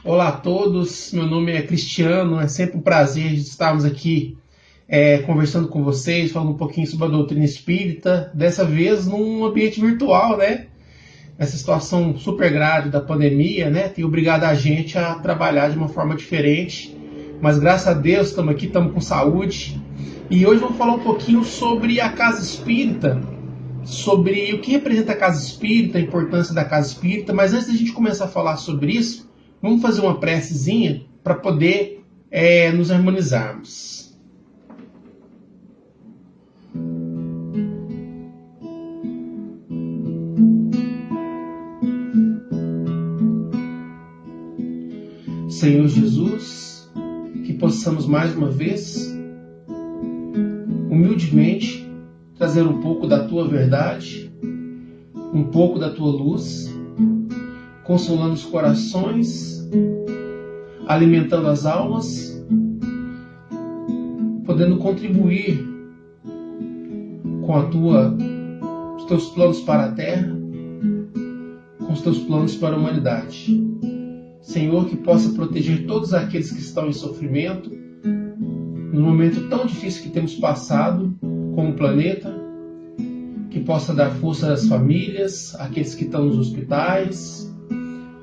Olá a todos, meu nome é Cristiano, é sempre um prazer estarmos aqui conversando com vocês, falando um pouquinho sobre a doutrina espírita, dessa vez num ambiente virtual, né? Essa situação super grave da pandemia, né? Tem obrigado a gente a trabalhar de uma forma diferente, mas graças a Deus estamos aqui, estamos com saúde. E hoje vamos falar um pouquinho sobre a casa espírita, sobre o que representa a casa espírita, a importância da casa espírita, mas antes da gente começar a falar sobre isso, vamos fazer uma precezinha para poder nos harmonizarmos. Senhor Jesus, que possamos mais uma vez, humildemente, trazer um pouco da Tua verdade, um pouco da Tua luz, consolando os corações, alimentando as almas, podendo contribuir com os teus planos para a terra, com os teus planos para a humanidade. Senhor, que possa proteger todos aqueles que estão em sofrimento, no momento tão difícil que temos passado como planeta, que possa dar força às famílias, àqueles que estão nos hospitais,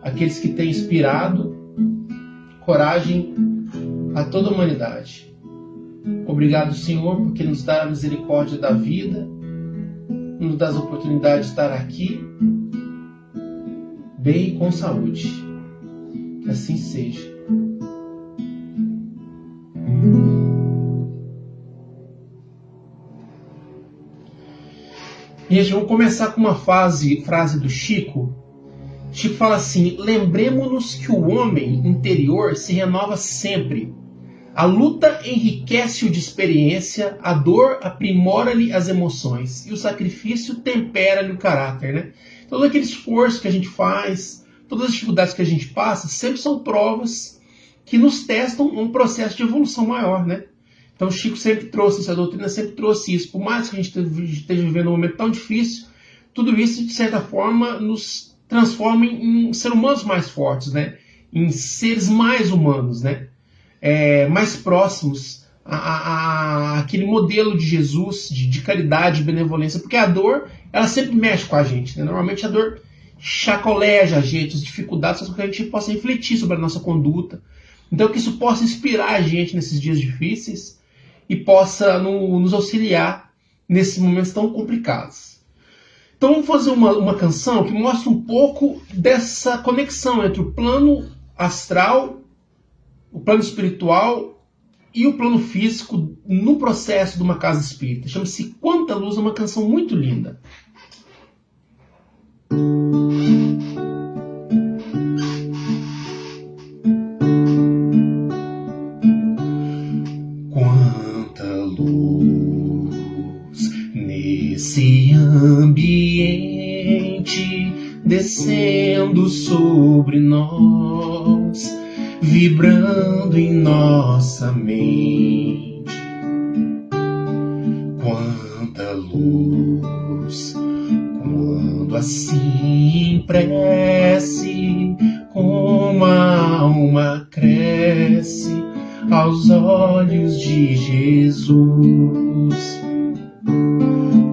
aqueles que têm inspirado coragem a toda a humanidade. Obrigado, Senhor, porque nos dá a misericórdia da vida, nos dá a oportunidade de estar aqui, bem e com saúde. Que assim seja. E gente, vamos começar com uma frase do Chico. Chico fala assim: lembremos-nos que o homem interior se renova sempre. A luta enriquece-o de experiência, a dor aprimora-lhe as emoções e o sacrifício tempera-lhe o caráter, né? Todo aquele esforço que a gente faz, todas as dificuldades que a gente passa, sempre são provas que nos testam um processo de evolução maior, né? Então Chico sempre trouxe isso, a doutrina sempre trouxe isso. Por mais que a gente esteja vivendo um momento tão difícil, tudo isso, de certa forma, nos transforma em seres humanos mais fortes, né? Em seres mais humanos, né? Mais próximos àquele modelo de Jesus, de caridade, de benevolência, porque a dor, ela sempre mexe com a gente, né? Normalmente a dor chacoleja a gente, as dificuldades, para que a gente possa refletir sobre a nossa conduta. Então que isso possa inspirar a gente nesses dias difíceis e possa nos auxiliar nesses momentos tão complicados. Então vamos fazer uma canção que mostra um pouco dessa conexão entre o plano astral, o plano espiritual e o plano físico no processo de uma casa espírita. Chama-se Quanta Luz, é uma canção muito linda. Quanta luz nesse ambiente descendo sobre nós, vibrando em nossa mente. Quanta luz, quando assim em prece, como a alma cresce aos olhos de Jesus.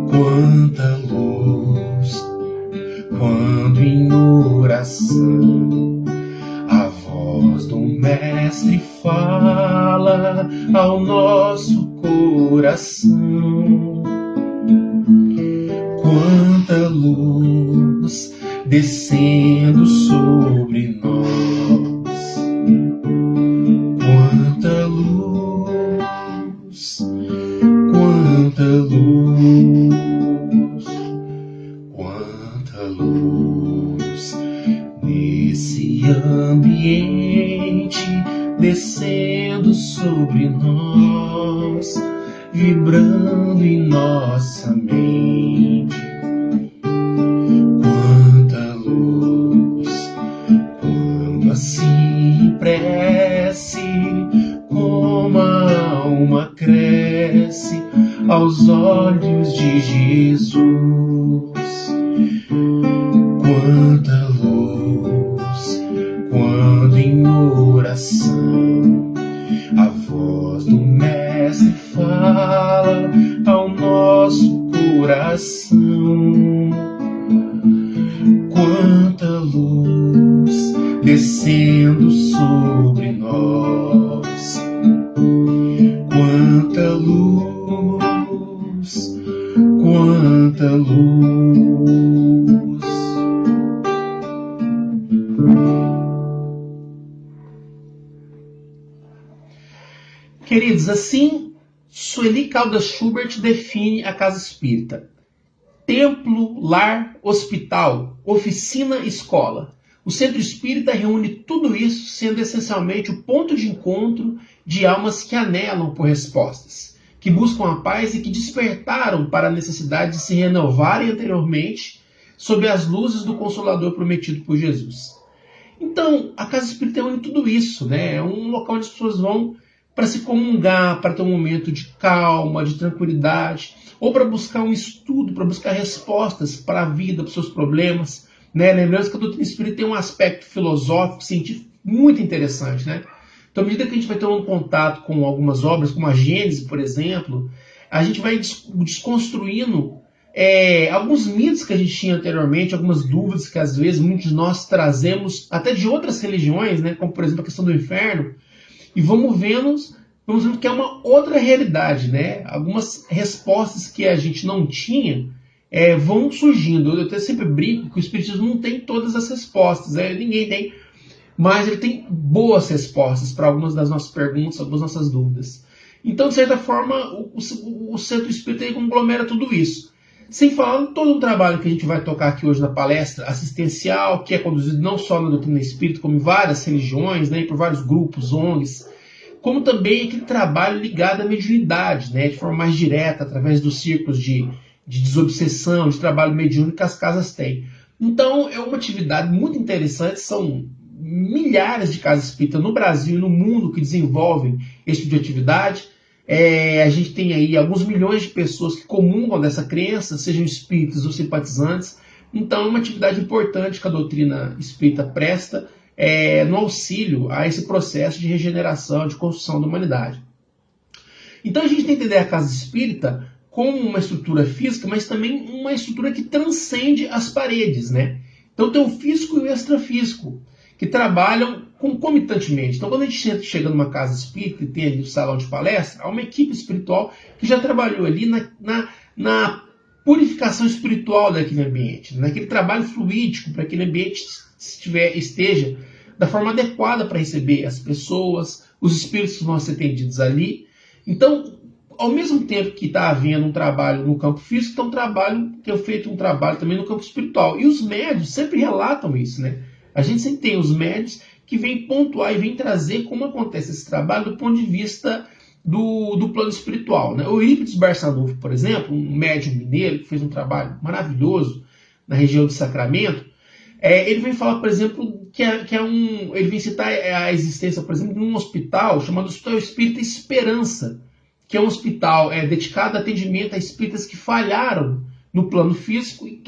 Quanta luz, quando em oração a voz do Mestre fala ao nosso coração. Quanta luz descendo sobre nós. Quanta luz, quanta luz, quanta luz nesse ambiente descendo sobre nós, vibrando em nossa mente. Quanta luz, quando assim prece, como a alma cresce aos olhos de Jesus. Quanta luz, quando em oração a voz do Mestre fala ao nosso coração. Quanta luz descendo sobre nós, quanta luz, quanta luz. Queridos, assim, Sueli Caldas Schubert define a casa espírita: templo, lar, hospital, oficina, escola. O centro espírita reúne tudo isso, sendo essencialmente o ponto de encontro de almas que anelam por respostas, que buscam a paz e que despertaram para a necessidade de se renovarem anteriormente sob as luzes do Consolador prometido por Jesus. Então, a casa espírita reúne tudo isso, né? É um local onde as pessoas vão para se comungar, para ter um momento de calma, de tranquilidade, ou para buscar um estudo, para buscar respostas para a vida, para os seus problemas, né? Lembrando que a doutrina espírita tem um aspecto filosófico, científico muito interessante, né? Então, à medida que a gente vai tendo um contato com algumas obras, como a Gênese, por exemplo, a gente vai desconstruindo alguns mitos que a gente tinha anteriormente, algumas dúvidas que às vezes muitos de nós trazemos até de outras religiões, né? Como por exemplo a questão do inferno, e vamos vendo que é uma outra realidade, né? Algumas respostas que a gente não tinha vão surgindo. Eu até sempre brinco que o Espiritismo não tem todas as respostas, ninguém tem, mas ele tem boas respostas para algumas das nossas perguntas, algumas das nossas dúvidas. Então, de certa forma, o Centro Espírita conglomera tudo isso. Sem falar em todo o trabalho que a gente vai tocar aqui hoje na palestra assistencial, que é conduzido não só na doutrina espírita, como em várias religiões, né, e por vários grupos, ONGs, como também aquele trabalho ligado à mediunidade, né, de forma mais direta, através dos círculos de desobsessão, de trabalho mediúnico que as casas têm. Então, é uma atividade muito interessante, são milhares de casas espíritas no Brasil e no mundo que desenvolvem esse tipo de atividade. A gente tem aí alguns milhões de pessoas que comungam dessa crença, sejam espíritas ou simpatizantes. Então é uma atividade importante que a doutrina espírita presta no auxílio a esse processo de regeneração, de construção da humanidade. Então a gente tem que entender a casa espírita como uma estrutura física, mas também uma estrutura que transcende as paredes, né? Então tem o físico e o extrafísico, que trabalham concomitantemente. Então, quando a gente chega numa casa espírita e tem ali o salão de palestra, há uma equipe espiritual que já trabalhou ali na purificação espiritual daquele ambiente, naquele trabalho fluídico para que aquele ambiente esteja da forma adequada para receber as pessoas, os espíritos que vão ser atendidos ali. Então, ao mesmo tempo que está havendo um trabalho no campo físico, é feito um trabalho também no campo espiritual. E os médios sempre relatam isso, né? A gente sempre tem os médios que vêm pontuar e vêm trazer como acontece esse trabalho do ponto de vista do plano espiritual, né? O Eurípides Barçanufo, por exemplo, um médium mineiro que fez um trabalho maravilhoso na região de Sacramento, ele vem falar, por exemplo, ele vem citar a existência, por exemplo, de um hospital chamado Hospital Espírita Esperança, que é um hospital dedicado a atendimento a espíritas que falharam no plano físico e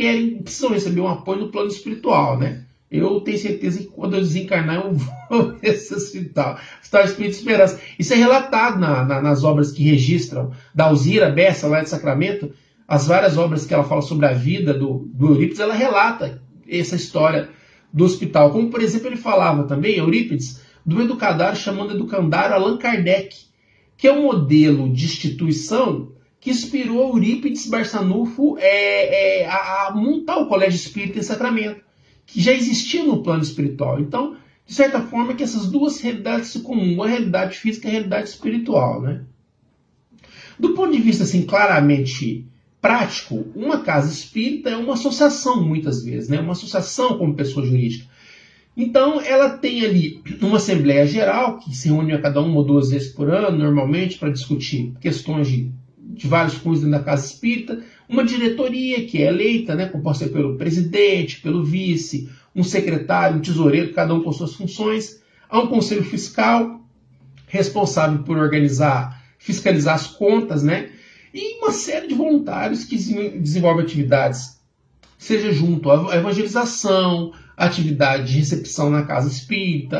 precisam receber um apoio no plano espiritual, né? Eu tenho certeza que quando eu desencarnar eu vou ressuscitar. Hospital Espírita Esperança. Isso é relatado nas obras que registram da Alzira Bessa, lá de Sacramento. As várias obras que ela fala sobre a vida do Eurípides, ela relata essa história do hospital. Como, por exemplo, ele falava também, Eurípides, do educandário, chamando educandário Allan Kardec, que é um modelo de instituição que inspirou Eurípides Barçanufo a montar o Colégio Espírita em Sacramento, que já existia no plano espiritual. Então, de certa forma, que essas duas realidades se comungam, a realidade física e a realidade espiritual, né? Do ponto de vista, assim, claramente prático, uma casa espírita é uma associação, muitas vezes, né? Uma associação como pessoa jurídica. Então, ela tem ali uma Assembleia Geral, que se reúne a cada 1 ou 2 vezes por ano, normalmente, para discutir questões de vários cunhos dentro da casa espírita, uma diretoria que é eleita, né, composta pelo presidente, pelo vice, um secretário, um tesoureiro, cada um com suas funções. Há um conselho fiscal, responsável por fiscalizar as contas, né, e uma série de voluntários que desenvolvem atividades, seja junto à evangelização, atividade de recepção na casa espírita,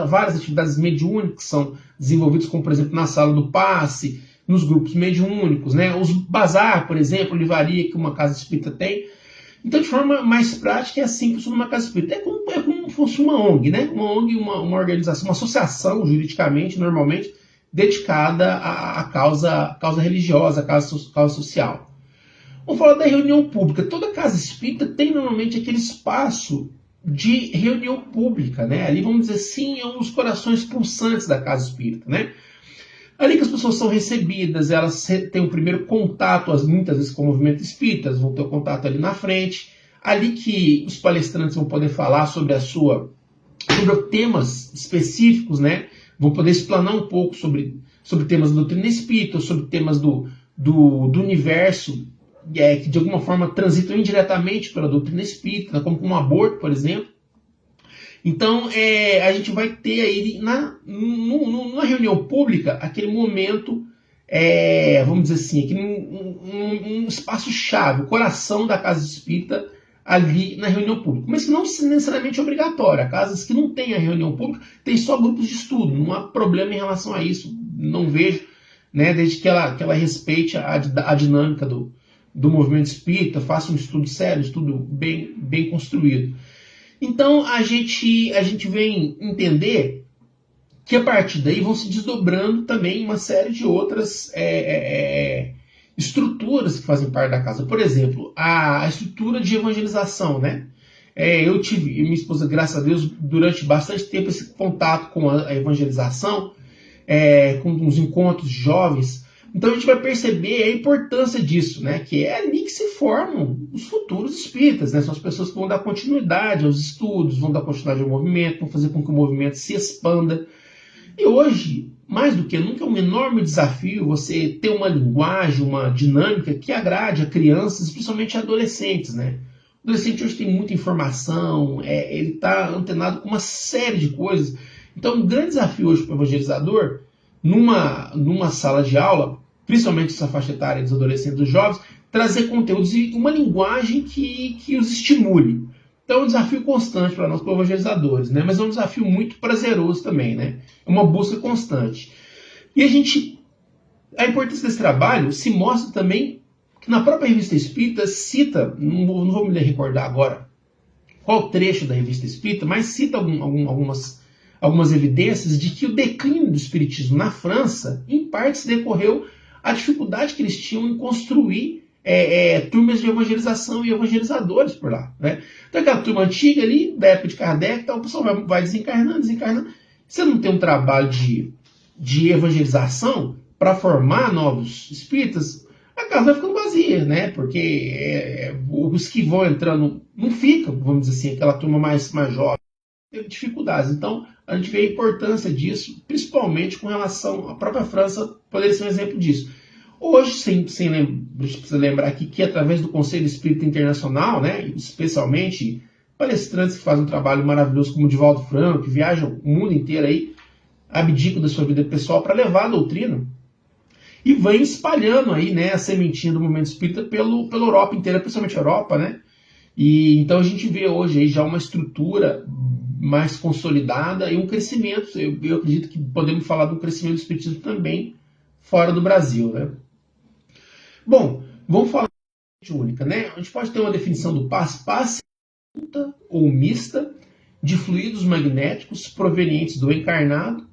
várias atividades mediúnicas que são desenvolvidas, como por exemplo na sala do passe, nos grupos mediúnicos, né? Os bazar, por exemplo, livraria que uma casa espírita tem. Então, de forma mais prática, é assim que funciona uma casa espírita. É como se fosse uma ONG, né? Uma ONG, uma organização, uma associação, juridicamente, normalmente, dedicada à causa religiosa, à causa social. Vamos falar da reunião pública. Toda casa espírita tem normalmente aquele espaço de reunião pública, né? Ali, vamos dizer assim, é um dos corações pulsantes da casa espírita, né? Ali que as pessoas são recebidas, elas têm o primeiro contato, muitas vezes com o movimento espírita, vão ter o contato ali na frente. Ali que os palestrantes vão poder falar sobre temas específicos, né? Vão poder explanar um pouco sobre temas da doutrina espírita, sobre temas do universo, que de alguma forma transitam indiretamente pela doutrina espírita, como um aborto, por exemplo. Então, a gente vai ter aí, numa reunião pública, aquele momento, vamos dizer assim, um espaço-chave, o coração da casa espírita ali na reunião pública. Mas que não necessariamente é obrigatório. Há casas que não tem a reunião pública, tem só grupos de estudo. Não há problema em relação a isso. Não vejo, né, desde que ela respeite a dinâmica do movimento espírita, faça um estudo sério, um estudo bem construído. Então, a gente vem entender que a partir daí vão se desdobrando também uma série de outras estruturas que fazem parte da casa. Por exemplo, a estrutura de evangelização, né? Eu tive, e minha esposa, graças a Deus, durante bastante tempo esse contato com a evangelização, com os encontros de jovens. Então a gente vai perceber a importância disso, né? Que é ali que se formam os futuros espíritas, né? São as pessoas que vão dar continuidade aos estudos, vão dar continuidade ao movimento, vão fazer com que o movimento se expanda. E hoje, mais do que nunca, é um enorme desafio você ter uma linguagem, uma dinâmica que agrade a crianças, principalmente a adolescentes, né? O adolescente hoje tem muita informação, ele está antenado com uma série de coisas. Então, um grande desafio hoje para o evangelizador, numa sala de aula, principalmente essa faixa etária dos adolescentes e dos jovens, trazer conteúdos e uma linguagem que os estimule. Então é um desafio constante para nós, como evangelizadores, né? Mas é um desafio muito prazeroso também, né? É uma busca constante. E a importância desse trabalho se mostra também que na própria Revista Espírita cita, não vou me recordar agora qual trecho da Revista Espírita, mas cita algumas evidências de que o declínio do espiritismo na França, em parte, se decorreu à dificuldade que eles tinham em construir turmas de evangelização e evangelizadores por lá, né? Então aquela turma antiga ali, da época de Kardec, então, o pessoal vai desencarnando. Você não tem um trabalho de evangelização para formar novos espíritas, a casa vai ficando vazia, né? Porque os que vão entrando não ficam, vamos dizer assim, aquela turma mais jovem, teve dificuldades. Então, a gente vê a importância disso, principalmente com relação à própria França, poderia ser um exemplo disso. Hoje, a gente precisa lembrar aqui que através do Conselho Espírita Internacional, né, especialmente palestrantes que fazem um trabalho maravilhoso como o Divaldo Franco, que viajam o mundo inteiro aí, abdicam da sua vida pessoal para levar a doutrina, e vem espalhando aí, né, a sementinha do movimento espírita pela Europa inteira, principalmente a Europa, né? E então a gente vê hoje aí já uma estrutura mais consolidada e um crescimento. Eu acredito que podemos falar de um crescimento do espiritismo também fora do Brasil, né? Bom, vamos falar de única, né? A gente pode ter uma definição do passe ou mista de fluidos magnéticos provenientes do encarnado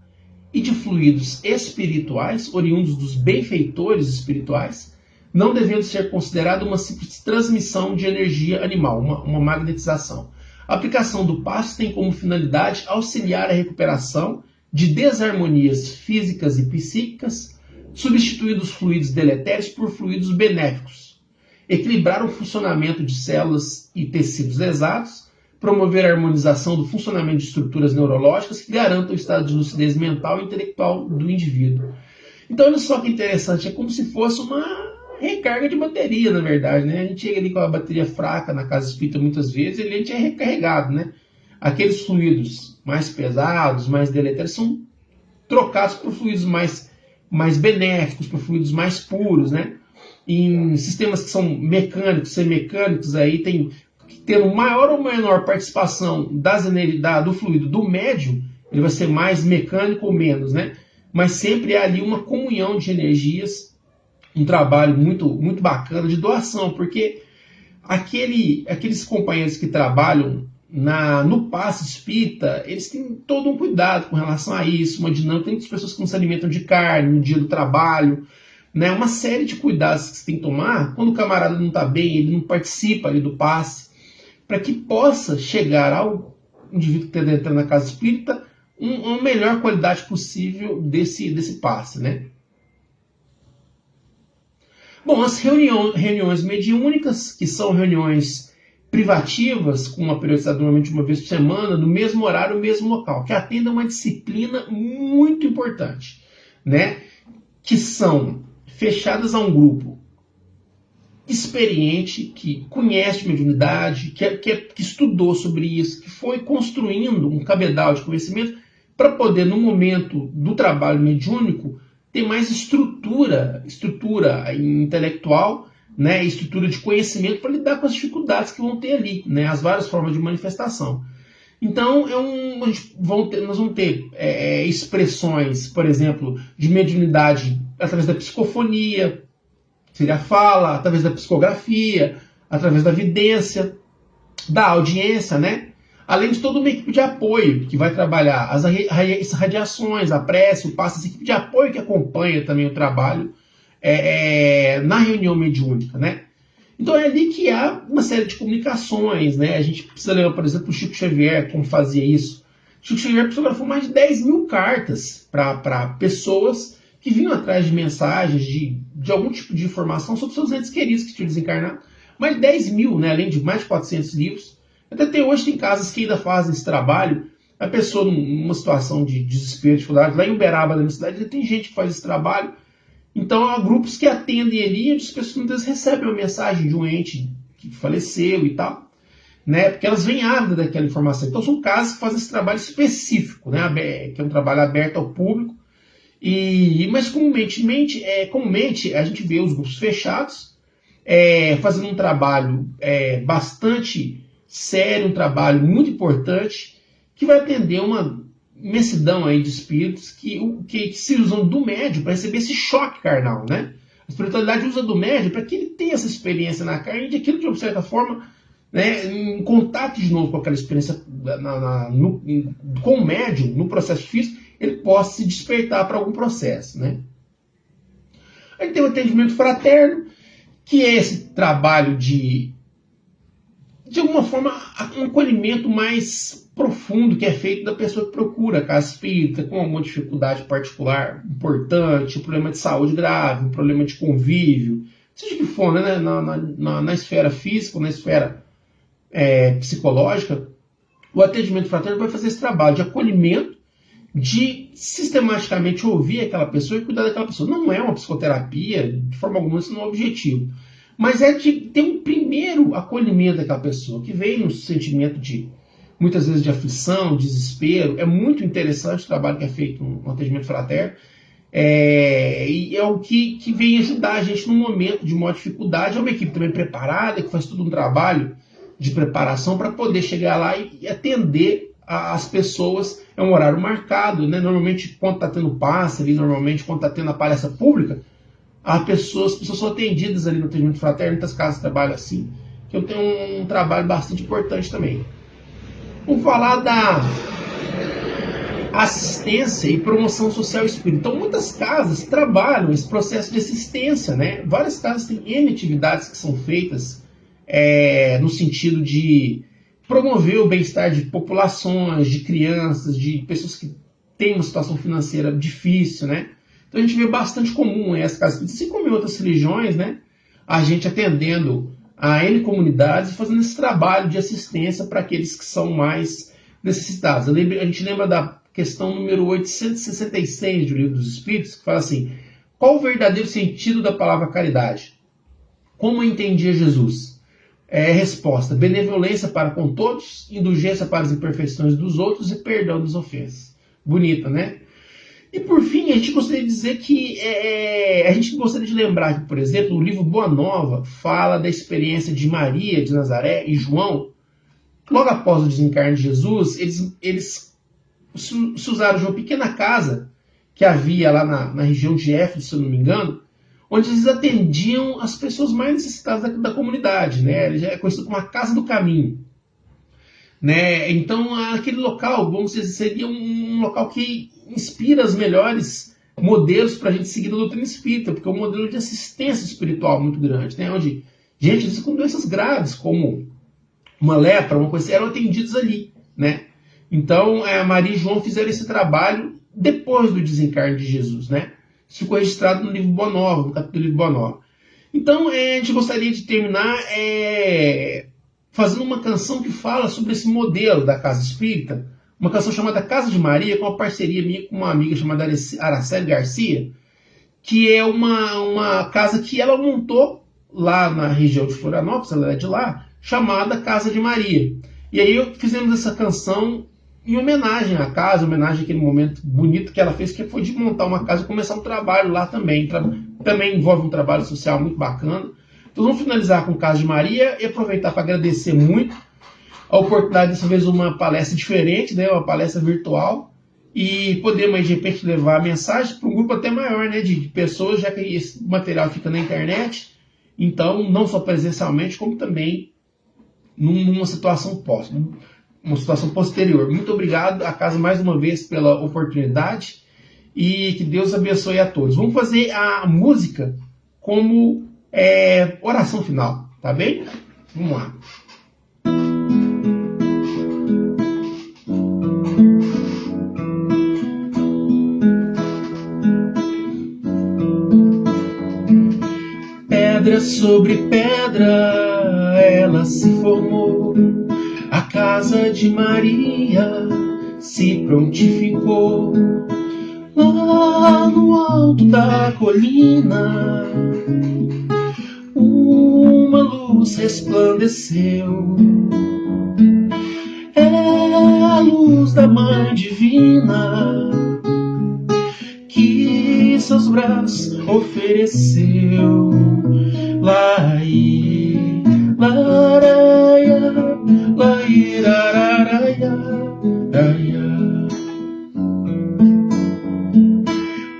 e de fluidos espirituais oriundos dos benfeitores espirituais, não devendo ser considerada uma simples transmissão de energia animal, uma magnetização. A aplicação do passe tem como finalidade auxiliar a recuperação de desarmonias físicas e psíquicas, substituindo os fluidos deletérios por fluidos benéficos, equilibrar o funcionamento de células e tecidos lesados, promover a harmonização do funcionamento de estruturas neurológicas que garantam o estado de lucidez mental e intelectual do indivíduo. Então, olha só que interessante, é como se fosse uma recarga de bateria, na verdade, né? A gente chega ali com a bateria fraca na casa espírita muitas vezes, e a gente é recarregado, né? Aqueles fluidos mais pesados, mais deletérios, são trocados por fluidos mais benéficos, por fluidos mais puros, né? Em sistemas que são mecânicos, semimecânicos, aí tem tendo maior ou menor participação do fluido do médium, ele vai ser mais mecânico ou menos, né? Mas sempre é ali uma comunhão de energias, um trabalho muito, muito bacana de doação, porque aqueles companheiros que trabalham no passe espírita, eles têm todo um cuidado com relação a isso, uma dinâmica. Tem muitas pessoas que não se alimentam de carne no dia do trabalho, né? Uma série de cuidados que você tem que tomar quando o camarada não está bem, ele não participa ali do passe, para que possa chegar ao indivíduo que está entrando na casa espírita uma melhor qualidade possível desse passe, né? Bom, as reuniões mediúnicas, que são reuniões privativas, com uma periodicidade normalmente uma vez por semana, no mesmo horário, no mesmo local, que atendem a uma disciplina muito importante, né? Que são fechadas a um grupo experiente, que conhece mediunidade, que estudou sobre isso, que foi construindo um cabedal de conhecimento para poder, no momento do trabalho mediúnico, ter mais estrutura intelectual, né, estrutura de conhecimento para lidar com as dificuldades que vão ter ali, né, as várias formas de manifestação. Então, nós vamos ter expressões, por exemplo, de mediunidade através da psicofonia, seria a fala, através da psicografia, através da vidência, da audiência, né? Além de toda uma equipe de apoio que vai trabalhar as radiações, a prece, o passe, essa equipe de apoio que acompanha também o trabalho na reunião mediúnica, né? Então é ali que há uma série de comunicações, né? A gente precisa lembrar, por exemplo, o Chico Xavier, como fazia isso. Chico Xavier psicografou mais de 10 mil cartas para pessoas que vinham atrás de mensagens, de algum tipo de informação sobre seus entes queridos que tinham desencarnado. Mais de 10 mil, né? Além de mais de 400 livros. Até hoje tem casas que ainda fazem esse trabalho. A pessoa numa situação de desespero, dificuldade, lá em Uberaba, na minha cidade, tem gente que faz esse trabalho. Então há grupos que atendem ali e as pessoas muitas vezes recebem uma mensagem de um ente que faleceu e tal, né? Porque elas vêm ávidas daquela informação. Então são casas que fazem esse trabalho específico, né? Que é um trabalho aberto ao público. Mas comumente a gente vê os grupos fechados fazendo um trabalho bastante sério, um trabalho muito importante, que vai atender uma imensidão aí de espíritos que se usam do médium para receber esse choque carnal, né? A espiritualidade usa do médium para que ele tenha essa experiência na carne, de aquilo de certa forma, né, em contato de novo com aquela experiência com o médium, no processo físico, ele possa se despertar para algum processo, né? Aí tem o atendimento fraterno, que é esse trabalho de alguma forma, um acolhimento mais profundo que é feito da pessoa que procura a casa espírita com alguma dificuldade particular, importante, um problema de saúde grave, um problema de convívio, seja o que for, né, na esfera física, na esfera psicológica. O atendimento fraterno vai fazer esse trabalho de acolhimento, de sistematicamente ouvir aquela pessoa e cuidar daquela pessoa. Não é uma psicoterapia, de forma alguma, isso não é o objetivo. Mas é de ter um primeiro acolhimento daquela pessoa, que vem no sentimento muitas vezes, de aflição, desespero. É muito interessante o trabalho que é feito no atendimento fraterno. E é o que vem ajudar a gente num momento de maior dificuldade. É uma equipe também preparada, que faz todo um trabalho de preparação para poder chegar lá e atender as pessoas. É um horário marcado, né? Normalmente, quando está tendo passe ali, normalmente, quando está tendo a palestra pública, as pessoas são atendidas ali no atendimento fraterno. Muitas casas trabalham assim, que eu tenho um trabalho bastante importante também. Vamos falar da assistência e promoção social espírita. Então, muitas casas trabalham esse processo de assistência, né? Várias casas têm N atividades que são feitas no sentido de promover o bem-estar de populações, de crianças, de pessoas que têm uma situação financeira difícil, né? Então a gente vê bastante comum essas casas espíritas, assim como em outras religiões, né? A gente atendendo a N comunidades e fazendo esse trabalho de assistência para aqueles que são mais necessitados. A gente lembra da questão número 866 do Livro dos Espíritos, que fala assim: qual o verdadeiro sentido da palavra caridade? Como entendia Jesus? Resposta: benevolência para com todos, indulgência para as imperfeições dos outros e perdão das ofensas. Bonita, né? E por fim, a gente gostaria de dizer que a gente gostaria de lembrar que, por exemplo, o livro Boa Nova fala da experiência de Maria de Nazaré e João. Logo após o desencarne de Jesus, eles se usaram de uma pequena casa que havia lá na região de Éfeso, se eu não me engano, onde eles atendiam as pessoas mais necessitadas da comunidade, né? Ele já é conhecido como a Casa do Caminho. Né? Então, aquele local, vamos dizer, seria um local que inspira os melhores modelos para a gente seguir a doutrina espírita, porque é um modelo de assistência espiritual muito grande, né? Onde gente com doenças graves, como uma lepra, uma coisa assim, eram atendidos ali. Né? Então, Maria e João fizeram esse trabalho depois do desencarne de Jesus. Né? Isso ficou registrado no livro Boa Nova, no capítulo do livro Boa Nova. Então, a gente gostaria de terminar fazendo uma canção que fala sobre esse modelo da Casa Espírita, uma canção chamada Casa de Maria, com uma parceria minha com uma amiga chamada Araceli Garcia, que é uma casa que ela montou lá na região de Florianópolis, ela é de lá, chamada Casa de Maria. E aí fizemos essa canção em homenagem à casa, em homenagem àquele momento bonito que ela fez, que foi de montar uma casa e começar um trabalho lá também. Também envolve um trabalho social muito bacana. Então vamos finalizar com Casa de Maria e aproveitar para agradecer muito a oportunidade, dessa vez, uma palestra diferente, né, uma palestra virtual, e podemos, de repente, levar a mensagem para um grupo até maior, né, de pessoas, já que esse material fica na internet, então, não só presencialmente, como também numa situação uma situação posterior. Muito obrigado à casa mais uma vez pela oportunidade e que Deus abençoe a todos. Vamos fazer a música como oração final, tá bem? Vamos lá. Pedra sobre pedra ela se formou, a casa de Maria se prontificou. Lá no alto da colina uma luz resplandeceu. É a luz da Mãe Divina que seus braços ofereceu. Lai, laraia, lairararaia, raia.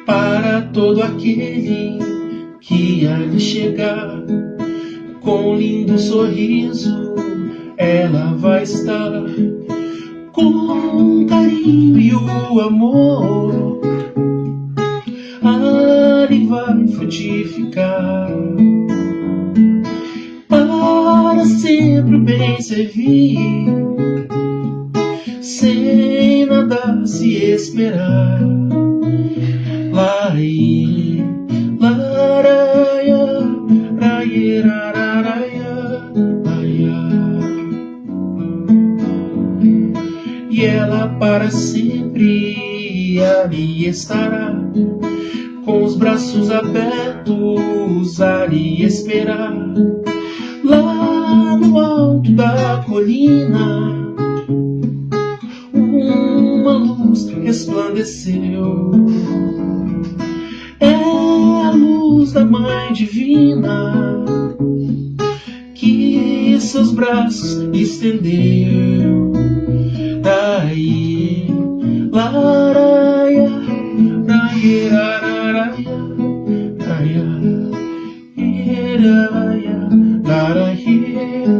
Para todo aquele que ali chegar, com lindo sorriso ela vai estar, com carinho e o amor ali vai frutificar, para sempre o bem servir, sem nada se esperar. Lai, laraia, raierararaia, laia. E ela para sempre ali estará, com os braços abertos ali esperar. Lá no alto da colina uma luz resplandeceu. É a luz da Mãe Divina que seus braços estendeu. Daí, laraia, raierararaia, raia, iraia, laraia.